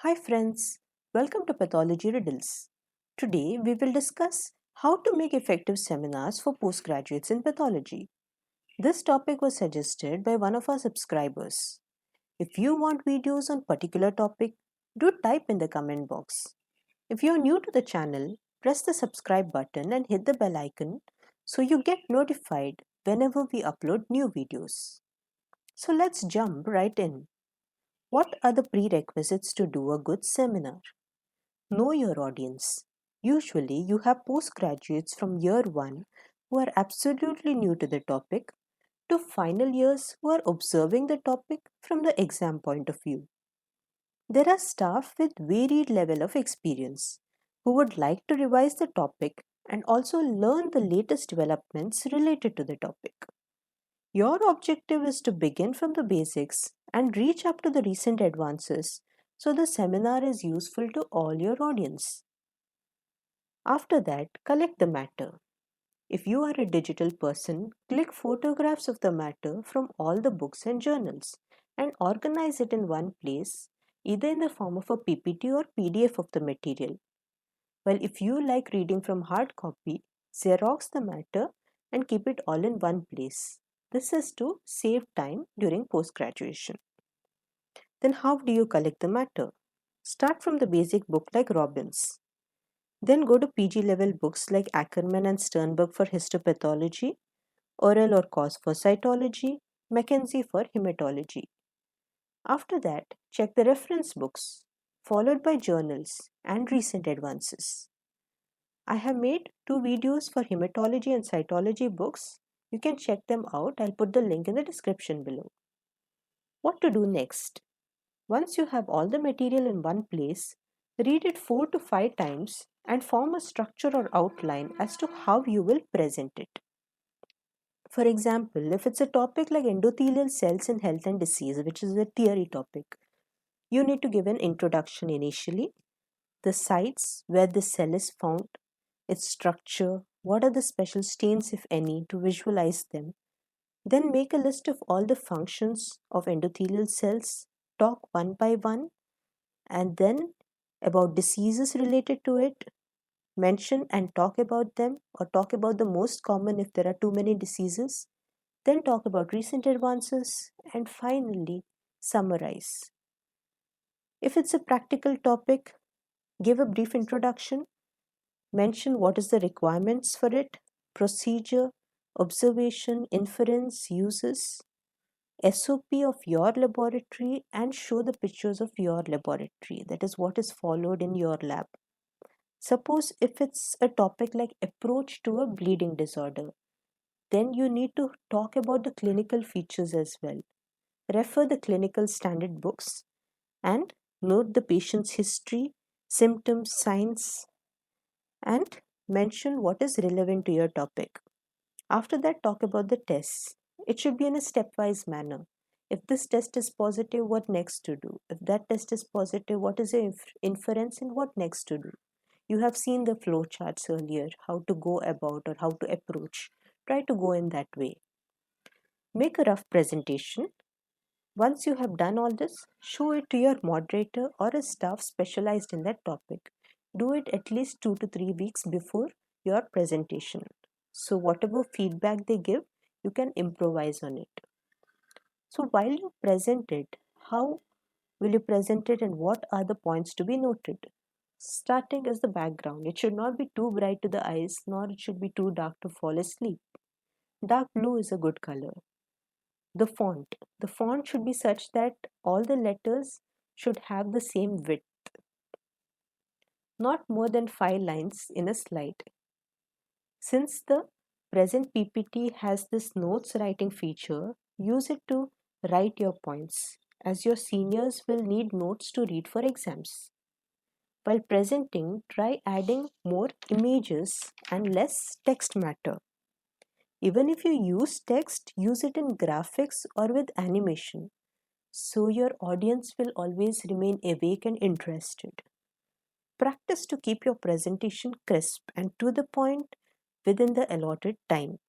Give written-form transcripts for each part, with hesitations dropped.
Hi friends, welcome to Pathology Riddles. Today we will discuss how to make effective seminars for postgraduates in pathology. This topic was suggested by one of our subscribers. If you want videos on particular topic, do type in the comment box. If you are new to the channel, press the subscribe button and hit the bell icon so you get notified whenever we upload new videos. So let's jump right in. What are the prerequisites to do a good seminar? Know your audience. Usually, you have postgraduates from year 1 who are absolutely new to the topic to final years who are observing the topic from the exam point of view. There are staff with varied level of experience who would like to revise the topic and also learn the latest developments related to the topic. Your objective is to begin from the basics and reach up to the recent advances so the seminar is useful to all your audience. After that, collect the matter. If you are a digital person, click photographs of the matter from all the books and journals and organize it in one place, either in the form of a PPT or PDF of the material. Well, if you like reading from hard copy, Xerox the matter and keep it all in one place. This is to save time during post-graduation. Then how do you collect the matter? Start from the basic book like Robbins. Then go to PG level books like Ackerman and Sternberg for histopathology, Oral or Cause for cytology, Mackenzie for hematology. After that, check the reference books, followed by journals and recent advances. I have made 2 videos for hematology and cytology books. You can check them out. I'll put the link in the description below. What to do next? Once you have all the material in one place, read it 4 to 5 times and form a structure or outline as to how you will present it. For example, if it's a topic like endothelial cells in health and disease, which is a theory topic, you need to give an introduction initially, the sites where the cell is found, its structure, what are the special stains if any to visualize them. Then make a list of all the functions of endothelial cells, talk one by one, and then about diseases related to it, mention and talk about them or talk about the most common if there are too many diseases, then talk about recent advances, and finally summarize. If it's a practical topic, give a brief introduction, mention what is the requirements for it, procedure, observation, inference, uses, SOP of your laboratory, and show the pictures of your laboratory. That is what is followed in your lab. Suppose if it's a topic like approach to a bleeding disorder, then you need to talk about the clinical features as well. Refer the clinical standard books and note the patient's history, symptoms, signs, and mention what is relevant to your topic. After that, talk about the tests. It should be in a stepwise manner. If this test is positive, what next to do? If that test is positive, what is the inference and what next to do? You have seen the flow charts earlier, how to go about or how to approach. Try to go in that way. Make a rough presentation. Once you have done all this, show it to your moderator or a staff specialized in that topic. Do it at least 2 to 3 weeks before your presentation. So whatever feedback they give, you can improvise on it. So while you present it, how will you present it and what are the points to be noted? Starting as the background. It should not be too bright to the eyes, nor it should be too dark to fall asleep. Dark blue is a good color. The font should be such that all the letters should have the same width, not more than 5 lines in a slide. Since the present PPT has this notes writing feature, use it to write your points, as your seniors will need notes to read for exams. While presenting, try adding more images and less text matter. Even if you use text, use it in graphics or with animation, so your audience will always remain awake and interested. Practice to keep your presentation crisp and to the point within the allotted time.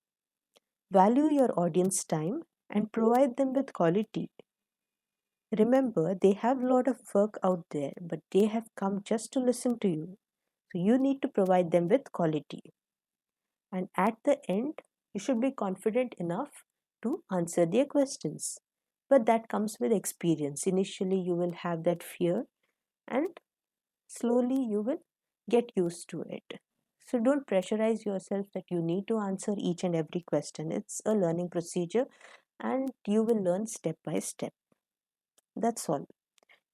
Value your audience time and provide them with quality. Remember, they have a lot of work out there, but they have come just to listen to you. So you need to provide them with quality. And at the end, you should be confident enough to answer their questions. But that comes with experience. Initially, you will have that fear, and slowly you will get used to it. So don't pressurize yourself that you need to answer each and every question. It's a learning procedure, and you will learn step by step. That's all.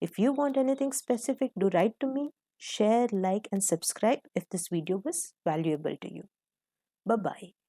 If you want anything specific, do write to me, share, like, and subscribe if this video was valuable to you. Bye bye.